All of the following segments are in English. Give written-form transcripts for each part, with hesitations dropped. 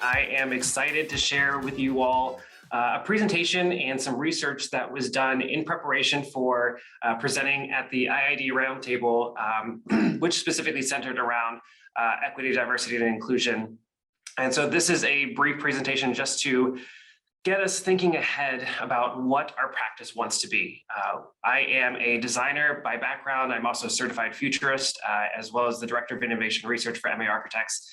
I am excited to share with you all a presentation and some research that was done in preparation for presenting at the IID Roundtable, which specifically centered around equity, diversity, and inclusion. And so this is a brief presentation just to get us thinking ahead about what our practice wants to be. I am a designer by background. I'm also a certified futurist, as well as the Director of Innovation Research for MA Architects,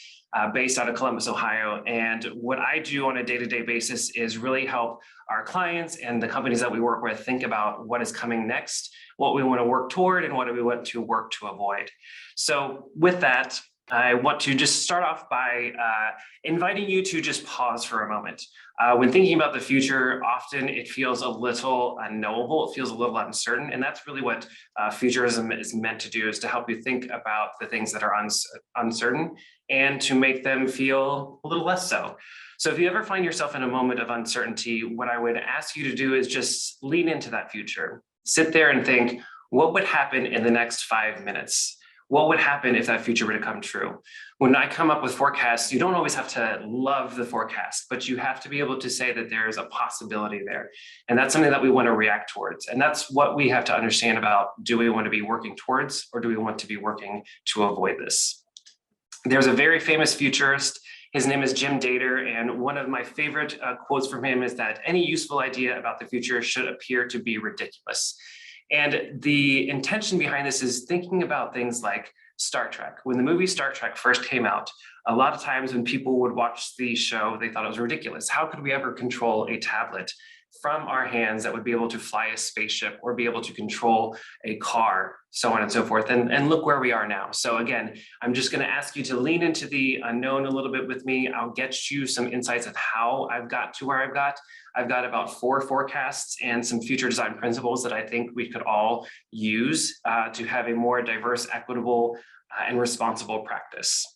based out of Columbus, Ohio. And what I do on a day-to-day basis is really help our clients and the companies that we work with think about what is coming next, what we want to work toward, and what do we want to work to avoid. So with that, I want to just start off by inviting you to just pause for a moment. When thinking about the future, often it feels a little unknowable, it feels a little uncertain, and that's really what futurism is meant to do, is to help you think about the things that are uncertain and to make them feel a little less so. So if you ever find yourself in a moment of uncertainty, what I would ask you to do is just lean into that future. Sit there and think, what would happen in the next 5 minutes? What would happen if that future were to come true? When I come up with forecasts, you don't always have to love the forecast, but you have to be able to say that there's a possibility there. And that's something that we want to react towards. And that's what we have to understand about, do we want to be working towards, or do we want to be working to avoid this? There's a very famous futurist. His name is Jim Dator, and one of my favorite quotes from him is that any useful idea about the future should appear to be ridiculous. And the intention behind this is thinking about things like Star Trek. When the movie Star Trek first came out, a lot of times when people would watch the show, they thought it was ridiculous. How could we ever control a tablet from our hands that would be able to fly a spaceship or be able to control a car, so on and so forth? And look where we are now. So again, I'm just going to ask you to lean into the unknown a little bit with me. I'll get you some insights of how I've got to where I've got. I've got about 4 forecasts and some future design principles that I think we could all use to have a more diverse, equitable, and responsible practice.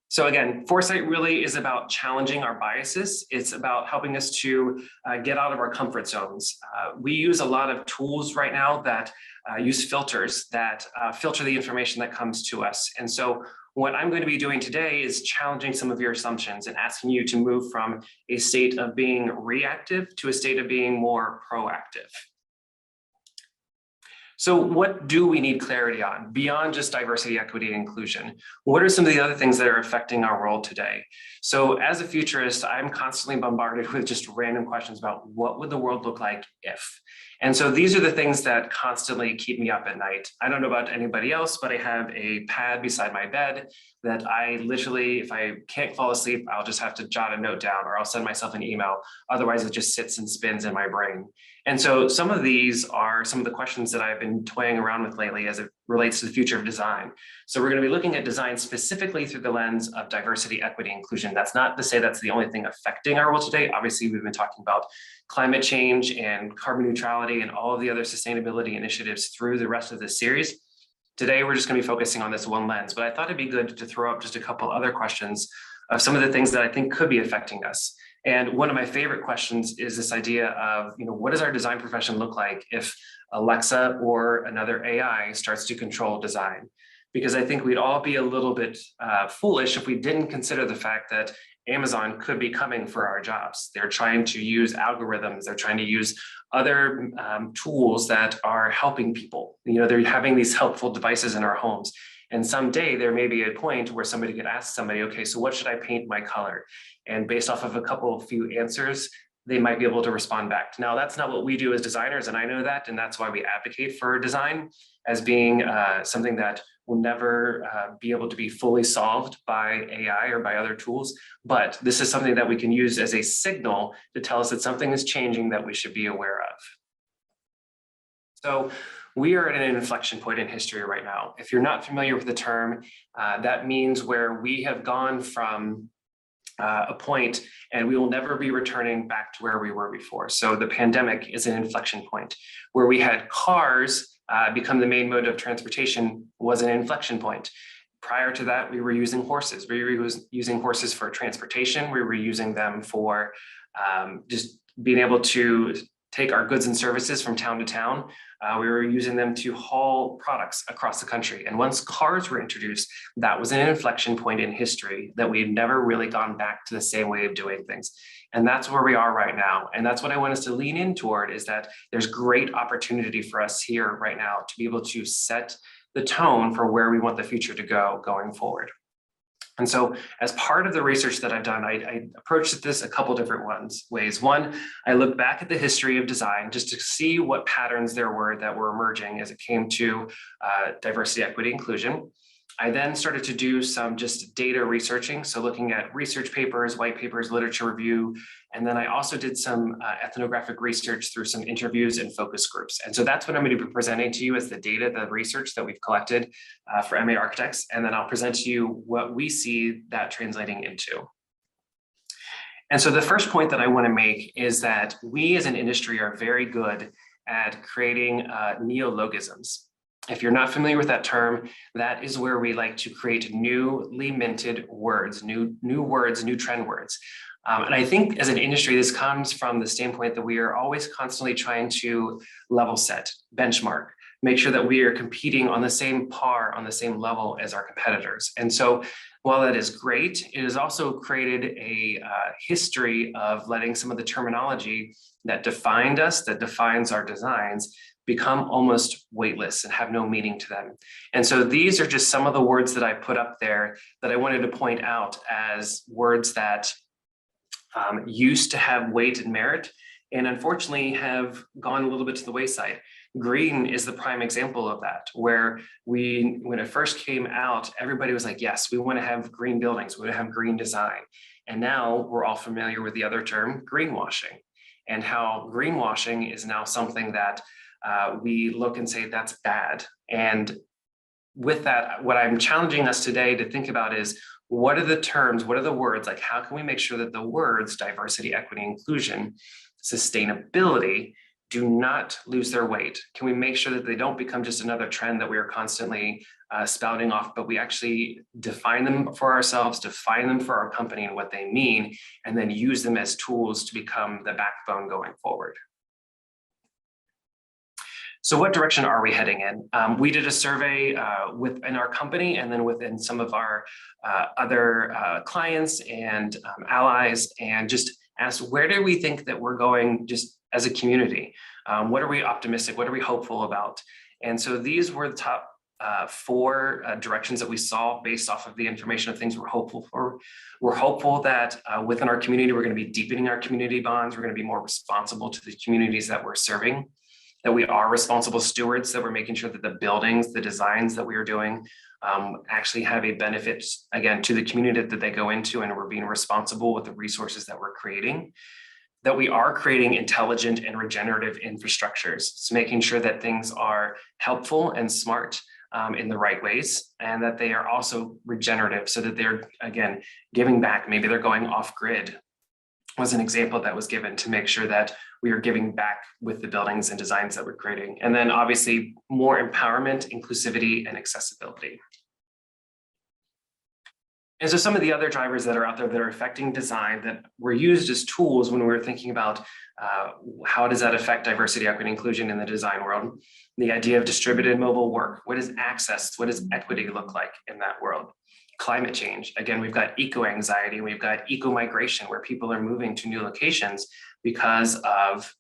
So again, foresight really is about challenging our biases. It's about helping us to get out of our comfort zones. We use a lot of tools right now that use filters that filter the information that comes to us. And so what I'm going to be doing today is challenging some of your assumptions and asking you to move from a state of being reactive to a state of being more proactive. So what do we need clarity on beyond just diversity, equity, and inclusion? What are some of the other things that are affecting our world today? So as a futurist, I'm constantly bombarded with just random questions about what would the world look like if? And so these are the things that constantly keep me up at night. I don't know about anybody else, but I have a pad beside my bed that I literally, if I can't fall asleep, I'll just have to jot a note down, or I'll send myself an email. Otherwise, it just sits and spins in my brain. And so some of these are some of the questions that I've been toying around with lately as it relates to the future of design. So we're going to be looking at design specifically through the lens of diversity, equity, inclusion. That's not to say that's the only thing affecting our world today. Obviously, we've been talking about climate change and carbon neutrality and all of the other sustainability initiatives through the rest of this series. Today, we're just going to be focusing on this one lens, but I thought it'd be good to throw up just a couple other questions of some of the things that I think could be affecting us. And one of my favorite questions is this idea of, what does our design profession look like if Alexa or another AI starts to control design? Because I think we'd all be a little bit foolish if we didn't consider the fact that Amazon could be coming for our jobs. They're trying to use algorithms. They're trying to use other tools that are helping people. They're having these helpful devices in our homes. And someday there may be a point where somebody could ask somebody, okay, so what should I paint my color? And based off of a few answers, they might be able to respond back. Now, that's not what we do as designers, and I know that, and that's why we advocate for design as being something that will never be able to be fully solved by AI or by other tools. But this is something that we can use as a signal to tell us that something is changing that we should be aware of. So we are at an inflection point in history right now. If you're not familiar with the term, that means where we have gone from a point and we will never be returning back to where we were before. So the pandemic is an inflection point. Where we had cars become the main mode of transportation was an inflection point. Prior to that, we were using horses. We were using horses for transportation. We were using them for just being able to take our goods and services from town to town. We were using them to haul products across the country. And once cars were introduced, that was an inflection point in history that we've never really gone back to the same way of doing things. And that's where we are right now. And that's what I want us to lean in toward, is that there's great opportunity for us here right now to be able to set the tone for where we want the future to go going forward. And so as part of the research that I've done, I approached this a couple different ways. One, I looked back at the history of design just to see what patterns there were that were emerging as it came to diversity, equity, inclusion. I then started to do some just data researching. So looking at research papers, white papers, literature review. And then I also did some ethnographic research through some interviews and focus groups. And so that's what I'm going to be presenting to you as the data, the research that we've collected for MA Architects. And then I'll present to you what we see that translating into. And so the first point that I want to make is that we as an industry are very good at creating neologisms. If you're not familiar with that term, that is where we like to create newly minted words, new words, new trend words. And I think as an industry, this comes from the standpoint that we are always constantly trying to level set, benchmark, make sure that we are competing on the same par, on the same level as our competitors. And so while that is great, it has also created a history of letting some of the terminology that defined us, that defines our designs, become almost weightless and have no meaning to them. And so these are just some of the words that I put up there that I wanted to point out as words that used to have weight and merit, and unfortunately have gone a little bit to the wayside. Green is the prime example of that, where when it first came out, everybody was like, yes, we want to have green buildings, we want to have green design. And now we're all familiar with the other term, greenwashing, and how greenwashing is now something that we look and say that's bad. And with that, what I'm challenging us today to think about is, what are the terms, what are the words, like how can we make sure that the words diversity, equity, inclusion, sustainability do not lose their weight? Can we make sure that they don't become just another trend that we are constantly spouting off, but we actually define them for ourselves, define them for our company and what they mean, and then use them as tools to become the backbone going forward? So what direction are we heading in? We did a survey within our company and then within some of our other clients and allies, and just asked, where do we think that we're going just as a community? What are we optimistic? What are we hopeful about? And so these were the top 4 directions that we saw based off of the information of things we're hopeful for. We're hopeful that within our community, we're going to be deepening our community bonds. We're going to be more responsible to the communities that we're serving, that we are responsible stewards, that we're making sure that the buildings, the designs that we are doing actually have a benefit, again, to the community that they go into, and we're being responsible with the resources that we're creating, that we are creating intelligent and regenerative infrastructures. It's making sure that things are helpful and smart in the right ways, and that they are also regenerative so that they're, again, giving back. Maybe they're going off grid was an example that was given to make sure that we are giving back with the buildings and designs that we're creating. And then obviously more empowerment, inclusivity, and accessibility. And so some of the other drivers that are out there that are affecting design that were used as tools when we were thinking about how does that affect diversity, equity, inclusion in the design world? The idea of distributed mobile work. What is access? What does equity look like in that world? Climate change. Again, we've got eco-anxiety, we've got eco-migration, where people are moving to new locations because of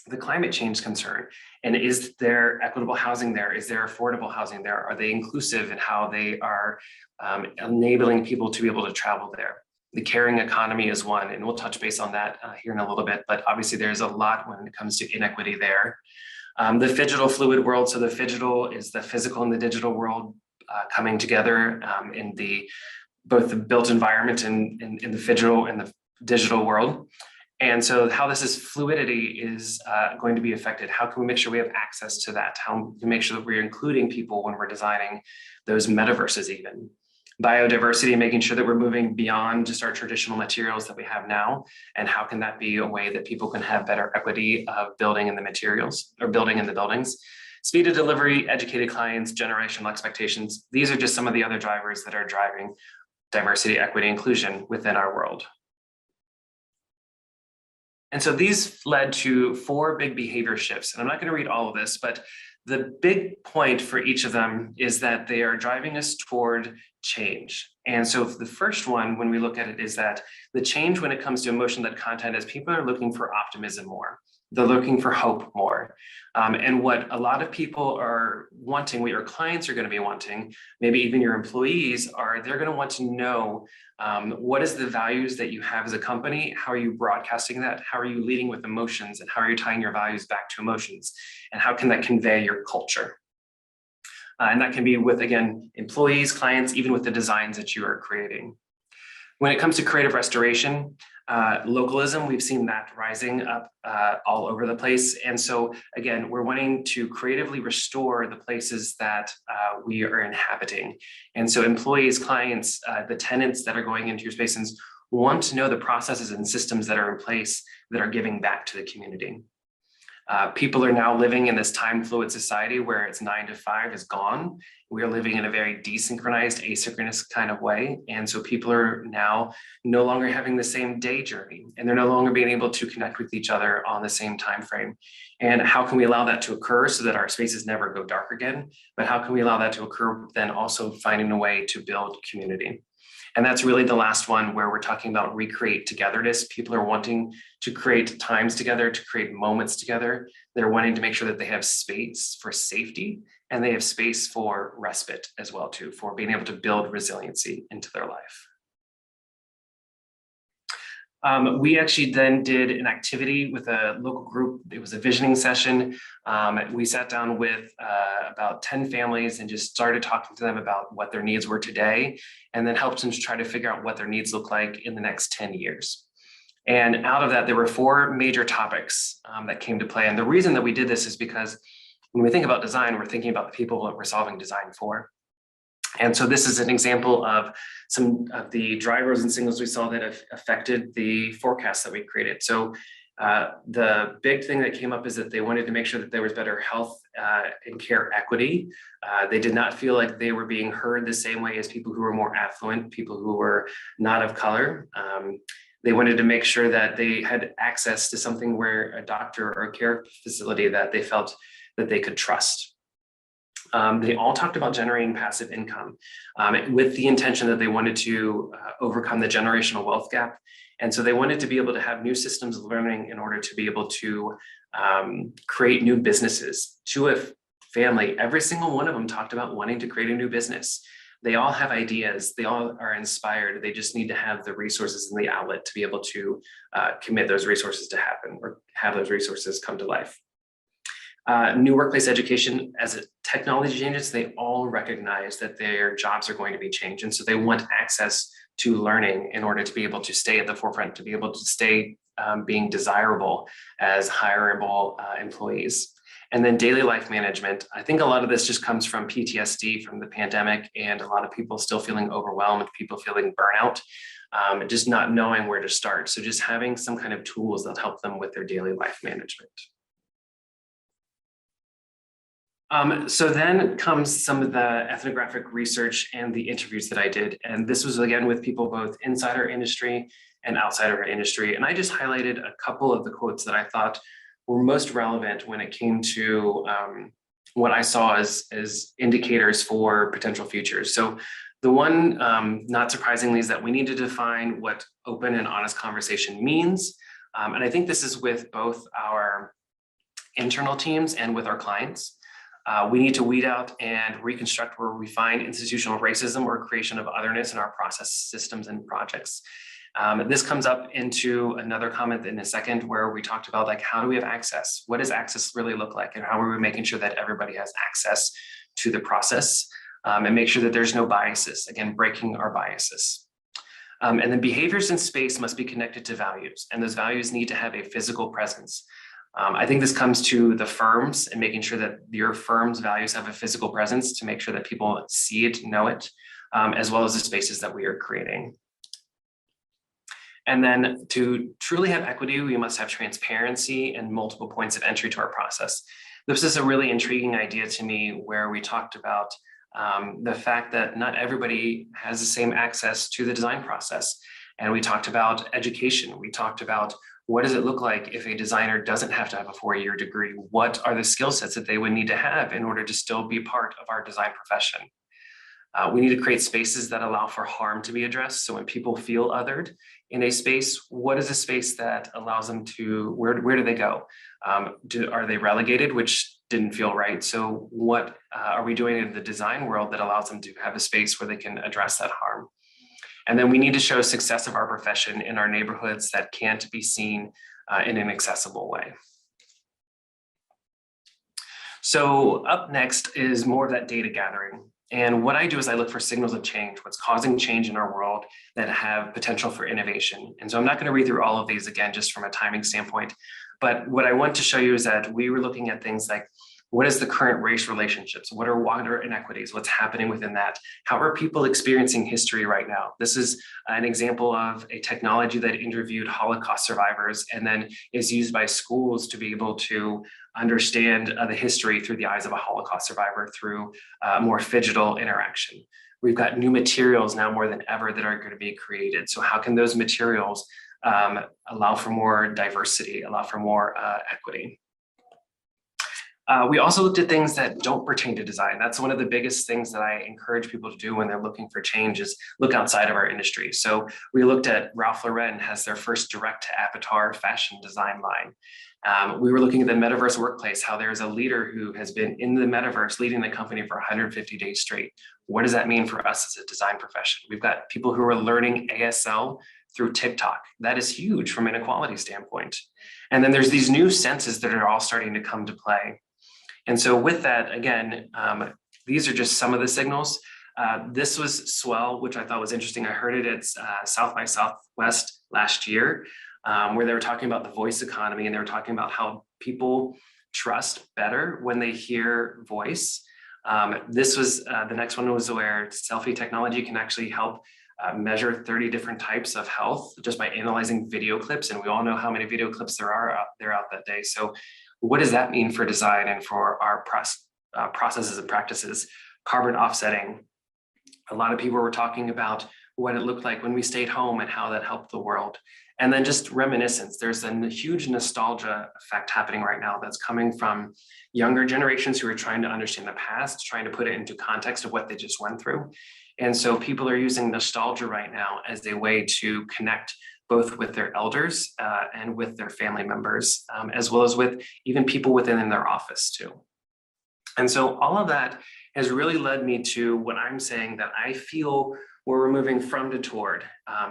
the climate change concern. And is there equitable housing there? Is there affordable housing there? Are they inclusive in how they are enabling people to be able to travel there? The caring economy is one, and we'll touch base on that here in a little bit, but obviously there's a lot when it comes to inequity there. The phygital fluid world. So the phygital is the physical and the digital world coming together in both the built environment and in the phygital and the digital world. And so how this is fluidity is going to be affected. How can we make sure we have access to that? How can we make sure that we're including people when we're designing those metaverses even? Biodiversity, making sure that we're moving beyond just our traditional materials that we have now. And how can that be a way that people can have better equity of building in the materials or building in the buildings? Speed of delivery, educated clients, generational expectations. These are just some of the other drivers that are driving diversity, equity, inclusion within our world. And so these led to 4 big behavior shifts. And I'm not going to read all of this, but the big point for each of them is that they are driving us toward change. And so the first one, when we look at it, is that the change when it comes to emotion-led content is people are looking for optimism more. They're looking for hope more. And what a lot of people are wanting, what your clients are going to be wanting, maybe even your employees are, they're going to want to know what is the values that you have as a company? How are you broadcasting that? How are you leading with emotions? And how are you tying your values back to emotions? And how can that convey your culture? And that can be with, again, employees, clients, even with the designs that you are creating. When it comes to creative restoration, localism, we've seen that rising up all over the place. And so again, we're wanting to creatively restore the places that we are inhabiting. And so employees, clients, the tenants that are going into your spaces want to know the processes and systems that are in place that are giving back to the community. People are now living in this time fluid society where it's 9 to 5 is gone. We are living in a very desynchronized, asynchronous kind of way. And so people are now no longer having the same day journey, and they're no longer being able to connect with each other on the same time frame. And how can we allow that to occur so that our spaces never go dark again? But how can we allow that to occur then also finding a way to build community? And that's really the last one where we're talking about recreate togetherness. People are wanting to create times together, to create moments together. They're wanting to make sure that they have space for safety and they have space for respite as well too, for being able to build resiliency into their life. We actually then did an activity with a local group. It was a visioning session. We sat down with about 10 families and just started talking to them about what their needs were today, and then helped them to try to figure out what their needs look like in the next 10 years. And out of that, there were 4 major topics that came to play. And the reason that we did this is because when we think about design, we're thinking about the people that we're solving design for. And so this is an example of some of the drivers and signals we saw that have affected the forecast that we created. So the big thing that came up is that they wanted to make sure that there was better health and care equity. They did not feel like they were being heard the same way as people who were more affluent, people who were not of color. They wanted to make sure that they had access to something where a doctor or a care facility that they felt that they could trust. They all talked about generating passive income with the intention that they wanted to overcome the generational wealth gap. And so they wanted to be able to have new systems of learning in order to be able to create new businesses. To a family, every single one of them talked about wanting to create a new business. They all have ideas, they all are inspired. They just need to have the resources and the outlet to be able to commit those resources to happen or have those resources come to life. New workplace education, as technology changes, they all recognize that their jobs are going to be changed. And so they want access to learning in order to be able to stay at the forefront, to be able to stay being desirable as hireable employees. And then daily life management. I think a lot of this just comes from PTSD from the pandemic and a lot of people still feeling overwhelmed, people feeling burnout, just not knowing where to start. So just having some kind of tools that help them with their daily life management. So then comes some of the ethnographic research and the interviews that I did. And this was again with people both inside our industry and outside of our industry. And I just highlighted a couple of the quotes that I thought were most relevant when it came to what I saw as indicators for potential futures. So the one, not surprisingly, is that we need to define what open and honest conversation means. And I think this is with both our internal teams and with our clients. We need to weed out and reconstruct where we find institutional racism or creation of otherness in our process systems and projects. This comes up into another comment in a second where we talked about like, how do we have access? What does access really look like? And how are we making sure that everybody has access to the process and make sure that there's no biases, again, breaking our biases. And then behaviors in space must be connected to values, and those values need to have a physical presence. I think this comes to the firms and making sure that your firm's values have a physical presence to make sure that people see it, know it, as well as the spaces that we are creating. And then to truly have equity, we must have transparency and multiple points of entry to our process. This is a really intriguing idea to me where we talked about the fact that not everybody has the same access to the design process. And we talked about education. We talked about What does it look like if a designer doesn't have to have a 4-year degree? What are the skill sets that they would need to have in order to still be part of our design profession? We need to create spaces that allow for harm to be addressed. So when people feel othered in a space, what is a space that allows them to, where do they go? Are they relegated, which didn't feel right? So what are we doing in the design world that allows them to have a space where they can address that harm? And then we need to show success of our profession in our neighborhoods that can't be seen in an accessible way. So up next is more of that data gathering. And what I do is I look for signals of change, what's causing change in our world that have potential for innovation. And so I'm not going to read through all of these again, just from a timing standpoint. But what I want to show you is that we were looking at things like, what is the current race relationships? What are water inequities? What's happening within that? How are people experiencing history right now? This is an example of a technology that interviewed Holocaust survivors and then is used by schools to be able to understand the history through the eyes of a Holocaust survivor through more phygital interaction. We've got new materials now more than ever that are going to be created. So how can those materials allow for more diversity, allow for more equity? We also looked at things that don't pertain to design. That's one of the biggest things that I encourage people to do when they're looking for change is look outside of our industry. So we looked at Ralph Lauren has their first direct to avatar fashion design line. We were looking at the metaverse workplace, how there's a leader who has been in the metaverse leading the company for 150 days straight. What does that mean for us as a design profession? We've got people who are learning ASL through TikTok. That is huge from an equality standpoint. And then there's these new senses that are all starting to come to play. And so with that, again, these are just some of the signals. This was Swell, which I thought was interesting. I heard it at South by Southwest last year, where they were talking about the voice economy, and they were talking about how people trust better when they hear voice. This was, the next one was where selfie technology can actually help measure 30 different types of health just by analyzing video clips. And we all know how many video clips there are out that day. So what does that mean for design and for our processes and practices? Carbon offsetting. A lot of people were talking about what it looked like when we stayed home and how that helped the world. And then just reminiscence. There's a huge nostalgia effect happening right now that's coming from younger generations who are trying to understand the past, trying to put it into context of what they just went through. And so people are using nostalgia right now as a way to connect both with their elders and with their family members, as well as with even people within their office too. And so all of that has really led me to what I'm saying that I feel where we're moving from to toward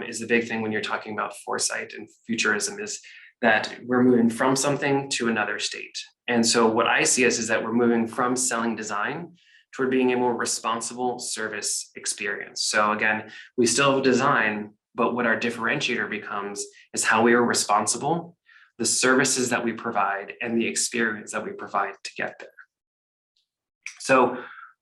is the big thing when you're talking about foresight and futurism, is that we're moving from something to another state. And so what I see is that we're moving from selling design toward being a more responsible service experience. So again, we still have design, but what our differentiator becomes is how we are responsible, the services that we provide, and the experience that we provide to get there. So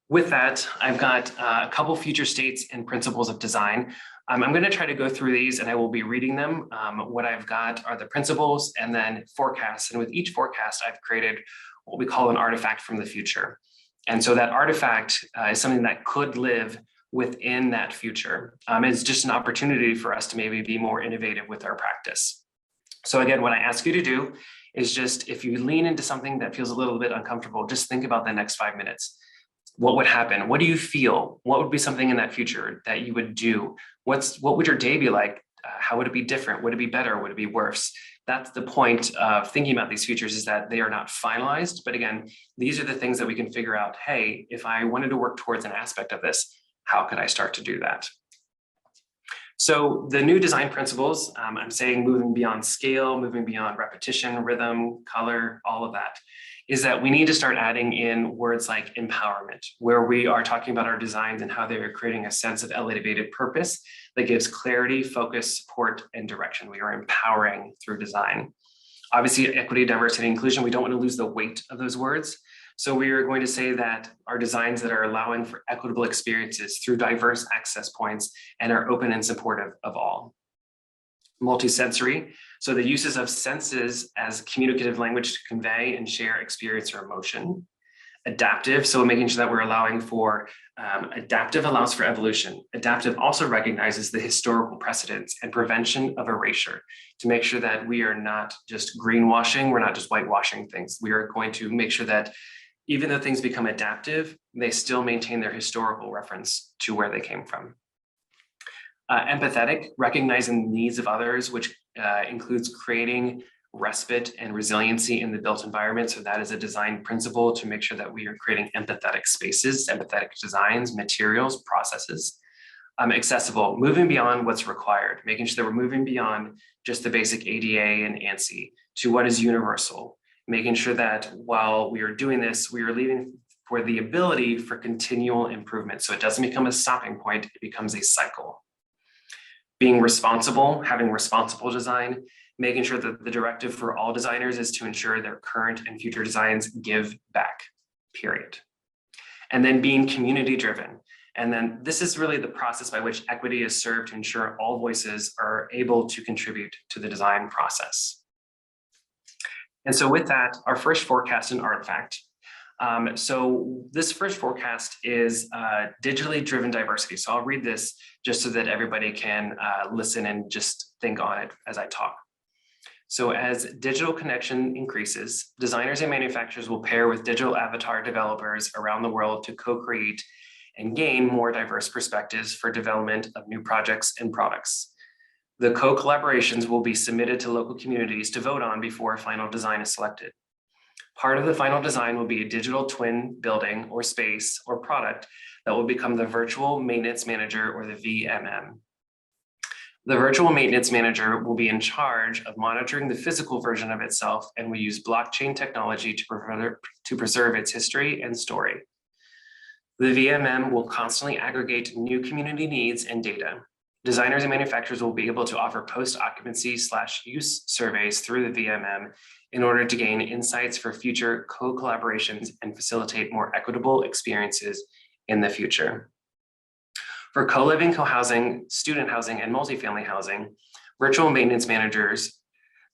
with that, I've got a couple future states and principles of design. I'm going to try to go through these and I will be reading them. What I've got are the principles and then forecasts. And with each forecast, I've created what we call an artifact from the future. And so that artifact is something that could live within that future. It's just an opportunity for us to maybe be more innovative with our practice. So again, what I ask you to do is just, if you lean into something that feels a little bit uncomfortable, just think about the next 5 minutes. What would happen? What do you feel? What would be something in that future that you would do? What would your day be like? How would it be different? Would it be better? Would it be worse? That's the point of thinking about these futures, is that they are not finalized. But again, these are the things that we can figure out. Hey, if I wanted to work towards an aspect of this, how could I start to do that? So the new design principles, I'm saying moving beyond scale, moving beyond repetition, rhythm, color, all of that, is that we need to start adding in words like empowerment, where we are talking about our designs and how they are creating a sense of elevated purpose that gives clarity, focus, support, and direction. We are empowering through design. Obviously, equity, diversity, inclusion, we don't want to lose the weight of those words. So we are going to say that our designs that are allowing for equitable experiences through diverse access points and are open and supportive of all. Multisensory, so the uses of senses as communicative language to convey and share experience or emotion. Adaptive, so making sure that we're allowing for, adaptive allows for evolution. Adaptive also recognizes the historical precedents and prevention of erasure to make sure that we are not just greenwashing, we're not just whitewashing things. We are going to make sure that even though things become adaptive, they still maintain their historical reference to where they came from. Empathetic, recognizing the needs of others, which includes creating respite and resiliency in the built environment. So that is a design principle to make sure that we are creating empathetic spaces, empathetic designs, materials, processes. Accessible, moving beyond what's required, making sure that we're moving beyond just the basic ADA and ANSI to what is universal, making sure that while we are doing this, we are leaving for the ability for continual improvement. So it doesn't become a stopping point, it becomes a cycle. Being responsible, having responsible design, making sure that the directive for all designers is to ensure their current and future designs give back, period. And then being community driven. And then this is really the process by which equity is served to ensure all voices are able to contribute to the design process. And so with that, our first forecast and artifact. So this first forecast is digitally driven diversity. So I'll read this just so that everybody can listen and just think on it as I talk. So as digital connection increases, designers and manufacturers will pair with digital avatar developers around the world to co-create and gain more diverse perspectives for development of new projects and products. The co-collaborations will be submitted to local communities to vote on before a final design is selected. Part of the final design will be a digital twin building or space or product that will become the virtual maintenance manager or the VMM. The virtual maintenance manager will be in charge of monitoring the physical version of itself and will use blockchain technology to preserve its history and story. The VMM will constantly aggregate new community needs and data. Designers and manufacturers will be able to offer post-occupancy/use surveys through the VMM in order to gain insights for future co-collaborations and facilitate more equitable experiences in the future. For co-living, co-housing, student housing, and multifamily housing, virtual maintenance managers,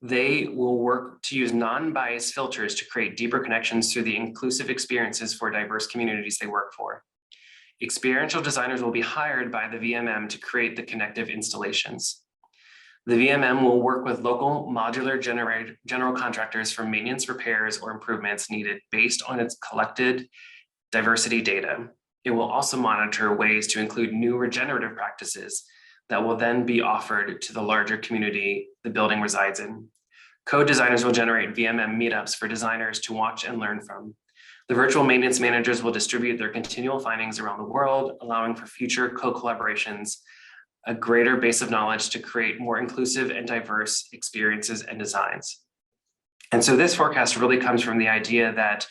they will work to use non-biased filters to create deeper connections through the inclusive experiences for diverse communities they work for. Experiential designers will be hired by the VMM to create the connective installations. The VMM will work with local modular general contractors for maintenance, repairs, or improvements needed based on its collected diversity data. It will also monitor ways to include new regenerative practices that will then be offered to the larger community the building resides in. Co-designers will generate VMM meetups for designers to watch and learn from. The virtual maintenance managers will distribute their continual findings around the world, allowing for future co-collaborations, a greater base of knowledge to create more inclusive and diverse experiences and designs. And so this forecast really comes from the idea that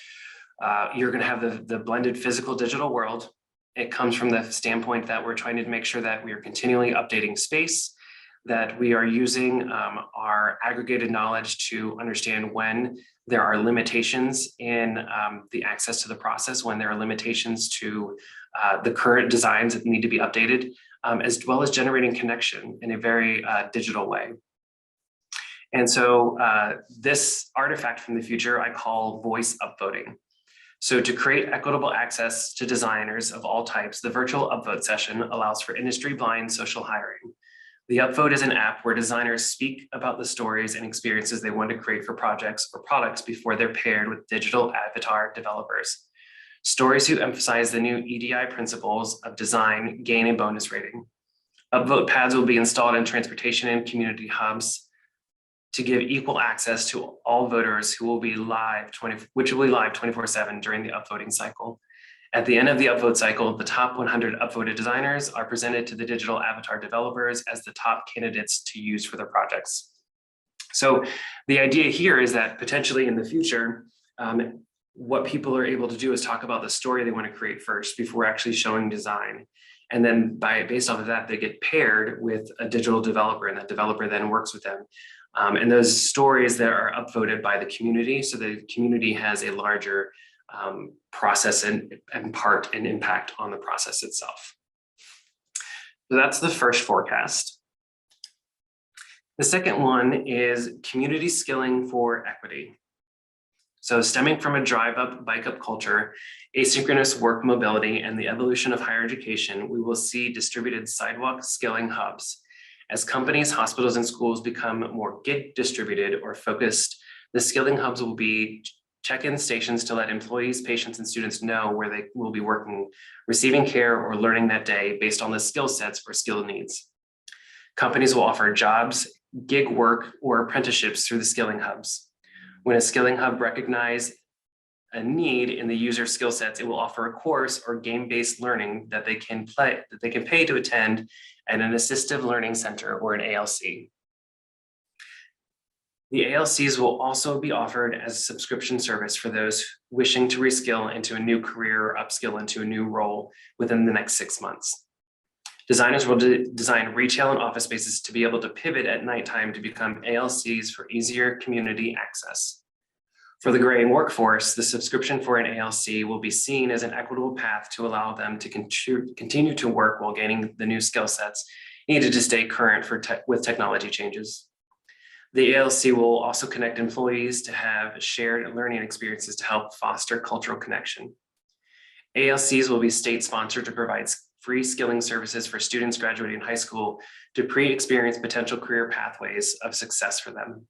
you're going to have the blended physical digital world. It comes from the standpoint that we're trying to make sure that we are continually updating space, that we are using our aggregated knowledge to understand when there are limitations in the access to the process, when there are limitations to the current designs that need to be updated, as well as generating connection in a very digital way. And so this artifact from the future I call voice upvoting. So to create equitable access to designers of all types, the virtual upvote session allows for industry-blind social hiring. The Upvote is an app where designers speak about the stories and experiences they want to create for projects or products before they're paired with digital avatar developers. Stories who emphasize the new EDI principles of design gain a bonus rating. Upvote pads will be installed in transportation and community hubs to give equal access to all voters who will be live 24/7 during the upvoting cycle. At the end of the upvote cycle, the top 100 upvoted designers are presented to the digital avatar developers as the top candidates to use for their projects. So the idea here is that potentially in the future, what people are able to do is talk about the story they want to create first before actually showing design. And then based off of that, they get paired with a digital developer, and that developer then works with them. And those stories that are upvoted by the community, so the community has a larger process and part and impact on the process itself. So that's the first forecast. The second one is community skilling for equity. So stemming from a drive up, bike up culture, asynchronous work mobility, and the evolution of higher education, we will see distributed sidewalk skilling hubs. As companies, hospitals, and schools become more gig distributed or focused, the skilling hubs will be check-in stations to let employees, patients, and students know where they will be working, receiving care, or learning that day based on the skill sets or skill needs. Companies will offer jobs, gig work, or apprenticeships through the skilling hubs. When a skilling hub recognizes a need in the user skill sets, it will offer a course or game-based learning that they can pay to attend at an assistive learning center or an ALC. The ALCs will also be offered as a subscription service for those wishing to reskill into a new career or upskill into a new role within the next 6 months. Designers will design retail and office spaces to be able to pivot at nighttime to become ALCs for easier community access. For the graying workforce, the subscription for an ALC will be seen as an equitable path to allow them to continue to work while gaining the new skill sets needed to stay current with technology changes. The ALC will also connect employees to have shared learning experiences to help foster cultural connection. ALCs will be state-sponsored to provide free skilling services for students graduating high school to pre-experience potential career pathways of success for them.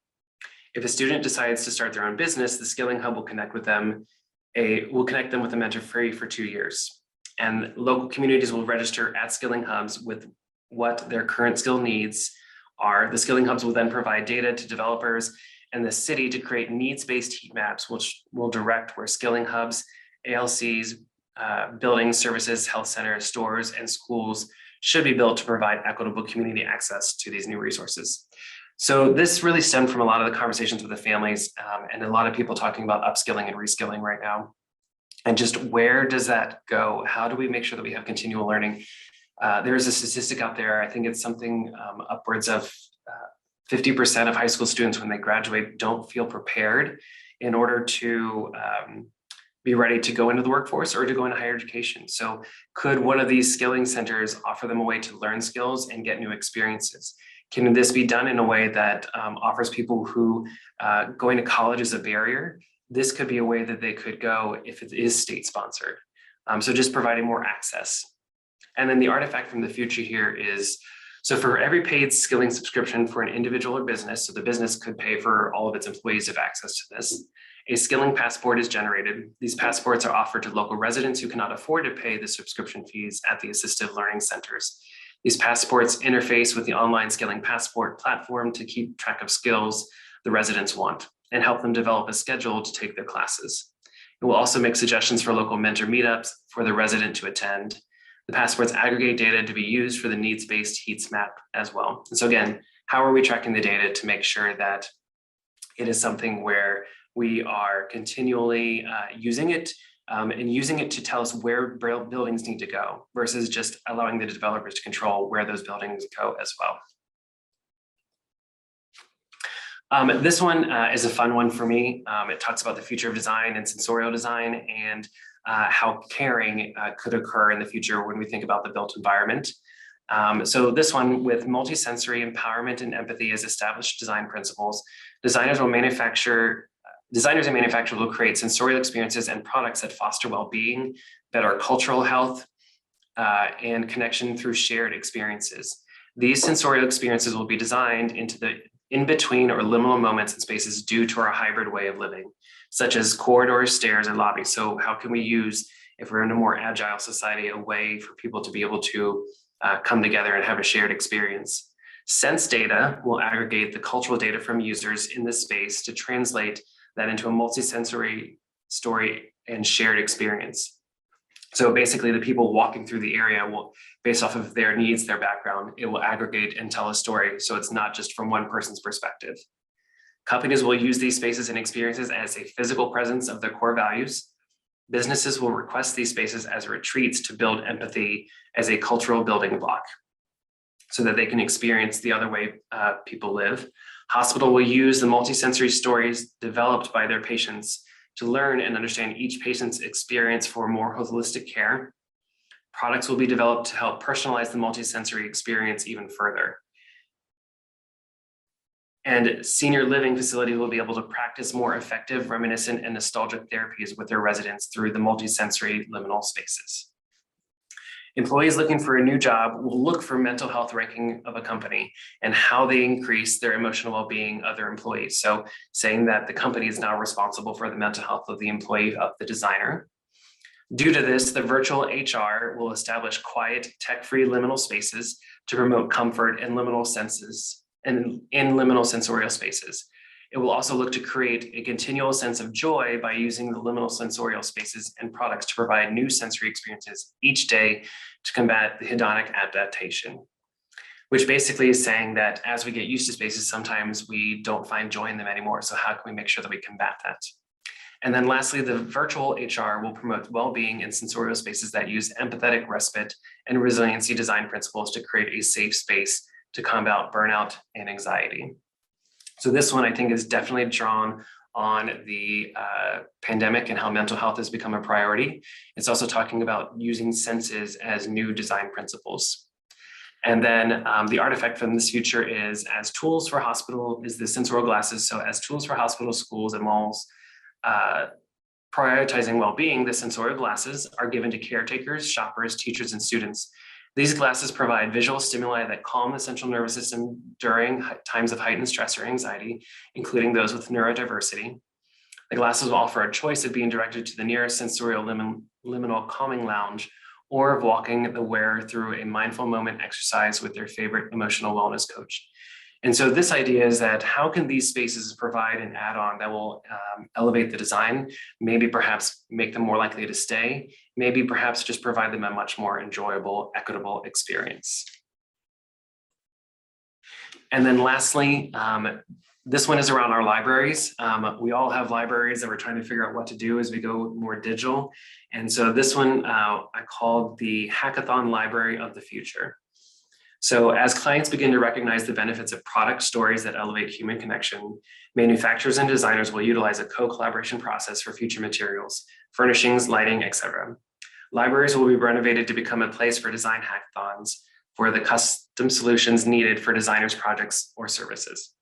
If a student decides to start their own business, the Skilling Hub will connect them with a mentor free for 2 years. And local communities will register at Skilling Hubs with what their current skill needs are. The Skilling Hubs will then provide data to developers and the city to create needs-based heat maps, which will direct where Skilling Hubs, ALCs, buildings, services, health centers, stores, and schools should be built to provide equitable community access to these new resources. So this really stemmed from a lot of the conversations with the families and a lot of people talking about upskilling and reskilling right now. And just where does that go? How do we make sure that we have continual learning? There's a statistic out there, I think it's something upwards of 50% of high school students when they graduate don't feel prepared in order to be ready to go into the workforce or to go into higher education. So could one of these skilling centers offer them a way to learn skills and get new experiences? Can this be done in a way that offers people who going to college is a barrier? This could be a way that they could go if it is state sponsored. So just providing more access. And then the artifact from the future here is, so for every paid skilling subscription for an individual or business, so the business could pay for all of its employees to have access to this, a skilling passport is generated. These passports are offered to local residents who cannot afford to pay the subscription fees at the assistive learning centers. These passports interface with the online skilling passport platform to keep track of skills the residents want and help them develop a schedule to take their classes. It will also make suggestions for local mentor meetups for the resident to attend. The passports aggregate data to be used for the needs-based heat map as well. And so again, how are we tracking the data to make sure that it is something where we are continually using it and using it to tell us where buildings need to go versus just allowing the developers to control where those buildings go as well. This one is a fun one for me. It talks about the future of design and sensorial design and how caring could occur in the future when we think about the built environment. So this one, with multisensory empowerment and empathy as established design principles, designers and manufacturers will create sensorial experiences and products that foster well-being, better cultural health, and connection through shared experiences. These sensorial experiences will be designed into the in-between or liminal moments and spaces due to our hybrid way of living, such as corridors, stairs, and lobbies. So how can we use, if we're in a more agile society, a way for people to be able to come together and have a shared experience? Sense data will aggregate the cultural data from users in this space to translate that into a multisensory story and shared experience. So basically the people walking through the area will, based off of their needs, their background, it will aggregate and tell a story. So it's not just from one person's perspective. Companies will use these spaces and experiences as a physical presence of their core values. Businesses will request these spaces as retreats to build empathy as a cultural building block so that they can experience the other way people live. Hospital will use the multisensory stories developed by their patients to learn and understand each patient's experience for more holistic care. Products will be developed to help personalize the multisensory experience even further. And senior living facilities will be able to practice more effective, reminiscent, and nostalgic therapies with their residents through the multisensory liminal spaces. Employees looking for a new job will look for mental health ranking of a company and how they increase their emotional well-being of their employees. So saying that the company is now responsible for the mental health of the employee of the designer. Due to this, the virtual HR will establish quiet, tech-free liminal spaces to promote comfort and liminal senses and in liminal sensorial spaces. It will also look to create a continual sense of joy by using the liminal sensorial spaces and products to provide new sensory experiences each day to combat the hedonic adaptation, which basically is saying that as we get used to spaces, sometimes we don't find joy in them anymore. So how can we make sure that we combat that? And then lastly, the virtual HR will promote well-being in sensorial spaces that use empathetic respite and resiliency design principles to create a safe space to combat burnout and anxiety. So this one I think is definitely drawn on the pandemic and how mental health has become a priority. It's also talking about using senses as new design principles. And then the artifact from this future is as tools for hospital is the sensorial glasses. So as tools for hospitals, schools, and malls, prioritizing well-being, the sensorial glasses are given to caretakers, shoppers, teachers, and students. These glasses provide visual stimuli that calm the central nervous system during times of heightened stress or anxiety, including those with neurodiversity. The glasses will offer a choice of being directed to the nearest sensorial liminal calming lounge or of walking the wearer through a mindful moment exercise with their favorite emotional wellness coach. And so this idea is that how can these spaces provide an add-on that will elevate the design, maybe perhaps make them more likely to stay, maybe perhaps just provide them a much more enjoyable, equitable experience. And then lastly, this one is around our libraries. We all have libraries that we're trying to figure out what to do as we go more digital. And so this one I called the Hackathon Library of the Future. So as clients begin to recognize the benefits of product stories that elevate human connection, manufacturers and designers will utilize a co-collaboration process for future materials, furnishings, lighting, etc. Libraries will be renovated to become a place for design hackathons for the custom solutions needed for designers' projects or services.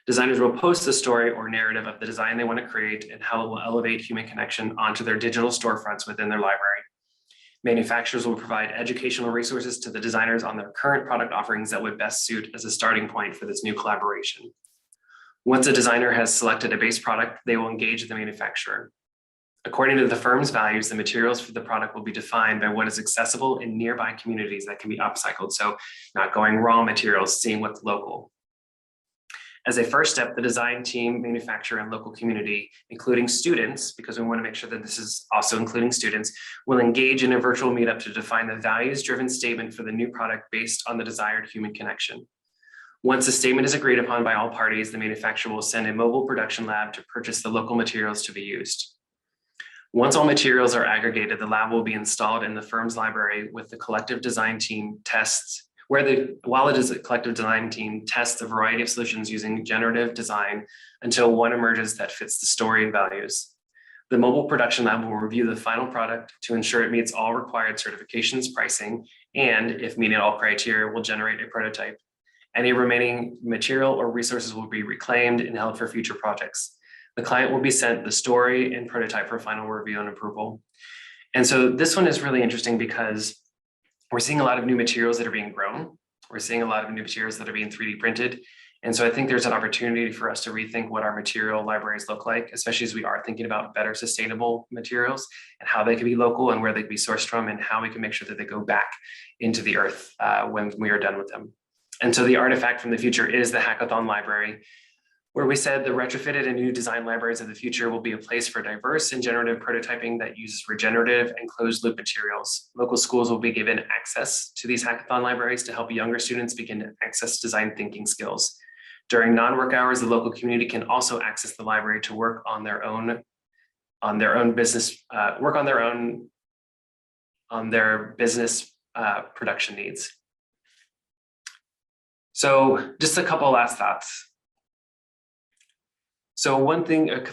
Designers will post the story or narrative of the design they want to create and how it will elevate human connection onto their digital storefronts within their library. Manufacturers will provide educational resources to the designers on their current product offerings that would best suit as a starting point for this new collaboration. Once a designer has selected a base product, they will engage the manufacturer. According to the firm's values, the materials for the product will be defined by what is accessible in nearby communities that can be upcycled. So not going raw materials, seeing what's local. As a first step, the design team, manufacturer, and local community, including students, because we want to make sure that this is also including students, will engage in a virtual meetup to define the values-driven statement for the new product based on the desired human connection. Once the statement is agreed upon by all parties, the manufacturer will send a mobile production lab to purchase the local materials to be used. Once all materials are aggregated, the lab will be installed in the firm's library with the collective design team tests while it is a collective design team tests a variety of solutions using generative design until one emerges that fits the story and values. The mobile production lab will review the final product to ensure it meets all required certifications, pricing, and if meeting all criteria, will generate a prototype. Any remaining material or resources will be reclaimed and held for future projects. The client will be sent the story and prototype for final review and approval. And so this one is really interesting because we're seeing a lot of new materials that are being grown. We're seeing a lot of new materials that are being 3D printed. And so I think there's an opportunity for us to rethink what our material libraries look like, especially as we are thinking about better sustainable materials and how they can be local and where they can be sourced from and how we can make sure that they go back into the earth when we are done with them. And so the artifact from the future is the Hackathon Library, where we said the retrofitted and new design libraries of the future will be a place for diverse and generative prototyping that uses regenerative and closed loop materials. Local schools will be given access to these hackathon libraries to help younger students begin to access design thinking skills. During non-work hours, the local community can also access the library to work on their business production needs. So just a couple last thoughts. So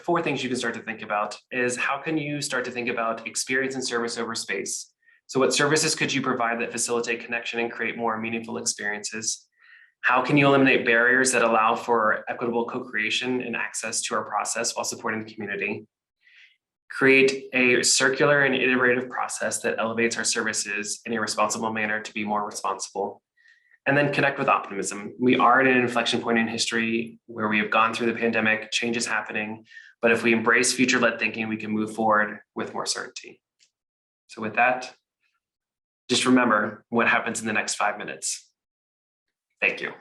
four things you can start to think about is how can you start to think about experience and service over space? So what services could you provide that facilitate connection and create more meaningful experiences? How can you eliminate barriers that allow for equitable co-creation and access to our process while supporting the community? Create a circular and iterative process that elevates our services in a responsible manner to be more responsible. And then connect with optimism. We are at an inflection point in history where we have gone through the pandemic, change is happening, but if we embrace future-led thinking, we can move forward with more certainty. So with that, just remember what happens in the next 5 minutes. Thank you.